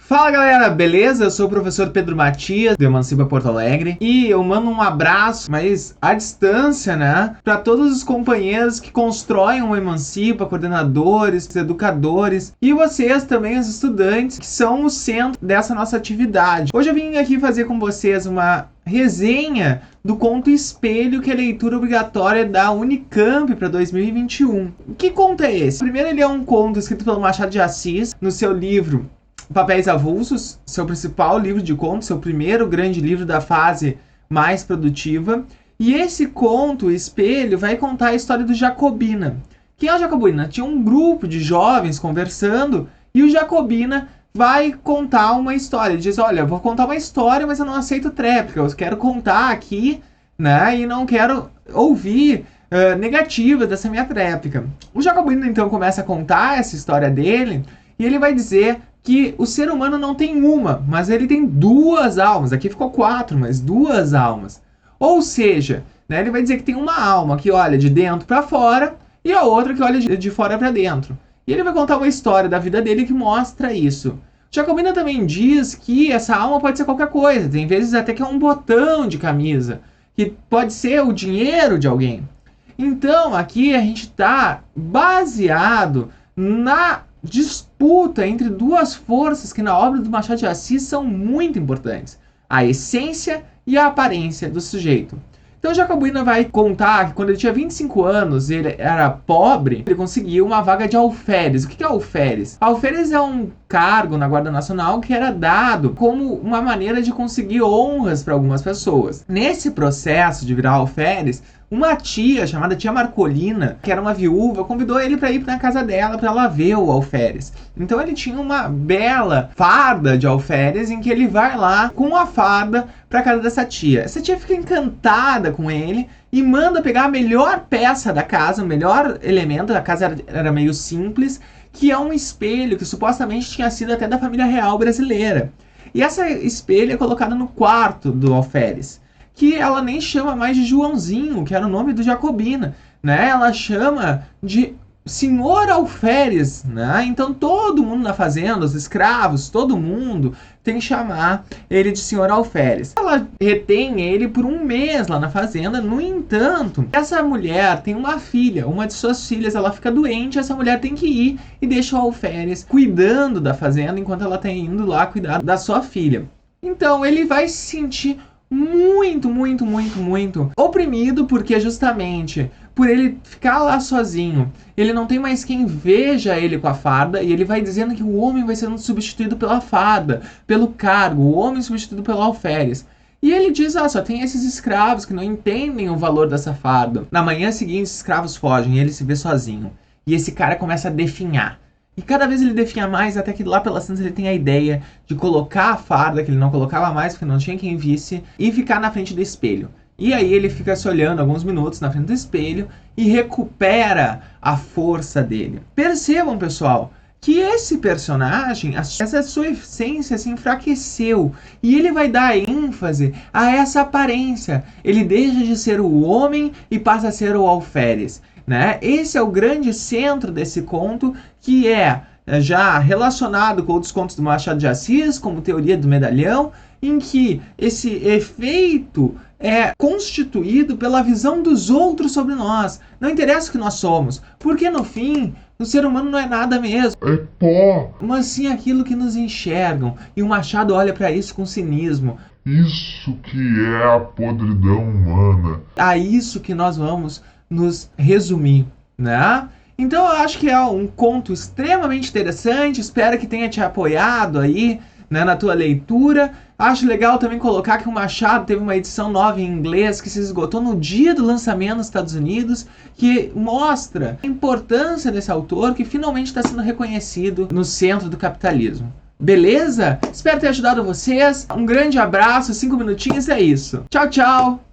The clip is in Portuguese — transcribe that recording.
Fala galera, beleza? Eu sou o professor Pedro Matias, do Emancipa Porto Alegre, e eu mando um abraço, mas à distância, né, para todos os companheiros que constroem o Emancipa, coordenadores, educadores, e vocês também, os estudantes, que são o centro dessa nossa atividade. Hoje eu vim aqui fazer com vocês uma resenha do conto Espelho, que é leitura obrigatória da Unicamp para 2021. Que conto é esse? Primeiro, ele é um conto escrito pelo Machado de Assis, no seu livro Papéis Avulsos, seu principal livro de contos, seu primeiro grande livro da fase mais produtiva. E esse conto, Espelho, vai contar a história do Jacobina. Quem é o Jacobina? Tinha um grupo de jovens conversando e o Jacobina vai contar uma história. Ele diz, olha, eu vou contar uma história, mas eu não aceito tréplica. Eu quero contar aqui, né, e não quero ouvir negativas dessa minha tréplica. O Jacobina, então, começa a contar essa história dele e ele vai dizer que o ser humano não tem uma, mas ele tem duas almas. Aqui ficou 4, mas 2 almas. Ou seja, né, ele vai dizer que tem uma alma que olha de dentro para fora e a outra que olha de fora para dentro. E ele vai contar uma história da vida dele que mostra isso. Jacobina também diz que essa alma pode ser qualquer coisa. Tem vezes até que é um botão de camisa, que pode ser o dinheiro de alguém. Então, aqui a gente está baseado na disputa entre duas forças que na obra do Machado de Assis são muito importantes: a essência e a aparência do sujeito. Então Jacobina vai contar que quando ele tinha 25 anos, ele era pobre, ele conseguiu uma vaga de alferes. O que é alferes? Alferes é um cargo na Guarda Nacional que era dado como uma maneira de conseguir honras para algumas pessoas. Nesse processo de virar alferes, uma tia chamada Tia Marcolina, que era uma viúva, convidou ele para ir na casa dela para ela ver o alferes. Então ele tinha uma bela farda de alferes em que ele vai lá com a farda para casa dessa tia. Essa tia fica encantada com ele e manda pegar a melhor peça da casa, o melhor elemento da casa, era meio simples, que é um espelho que supostamente tinha sido até da família real brasileira. E essa espelho é colocada no quarto do alferes, que ela nem chama mais de Joãozinho, que era o nome do Jacobina, né? Ela chama de Senhor Alferes, né? Então todo mundo na fazenda, os escravos, todo mundo tem que chamar ele de Senhor Alferes. Ela retém ele por 1 mês lá na fazenda. No entanto, essa mulher tem uma filha, uma de suas filhas, ela fica doente, essa mulher tem que ir e deixa o Alferes cuidando da fazenda enquanto ela está indo lá cuidar da sua filha. Então ele vai se sentir muito oprimido, porque justamente por ele ficar lá sozinho, ele não tem mais quem veja ele com a farda, e ele vai dizendo que o homem vai sendo substituído pela farda, pelo cargo, o homem substituído pelo alferes. E ele diz, só tem esses escravos que não entendem o valor dessa farda. Na manhã seguinte, os escravos fogem e ele se vê sozinho. E esse cara começa a definhar. E cada vez ele definha mais, até que lá pelas tantas ele tem a ideia de colocar a farda, que ele não colocava mais porque não tinha quem visse, e ficar na frente do espelho. E aí ele fica se olhando alguns minutos na frente do espelho e recupera a força dele. Percebam, pessoal, que esse personagem, essa sua essência se enfraqueceu. E ele vai dar ênfase a essa aparência. Ele deixa de ser o homem e passa a ser o alferes, né? Esse é o grande centro desse conto, que é já relacionado com outros contos do Machado de Assis, como Teoria do Medalhão, em que esse efeito é constituído pela visão dos outros sobre nós. Não interessa o que nós somos, porque no fim, o ser humano não é nada mesmo. É pó. Mas sim aquilo que nos enxergam. E o Machado olha para isso com cinismo. Isso que é a podridão humana. A isso que nós vamos nos resumir, né? Então eu acho que é um conto extremamente interessante. Espero que tenha te apoiado aí, né, na tua leitura. Acho legal também colocar que o Machado teve uma edição nova em inglês que se esgotou no dia do lançamento nos Estados Unidos, que mostra a importância desse autor que finalmente está sendo reconhecido no centro do capitalismo. Beleza? Espero ter ajudado vocês. Um grande abraço, 5 minutinhos, é isso. Tchau, tchau!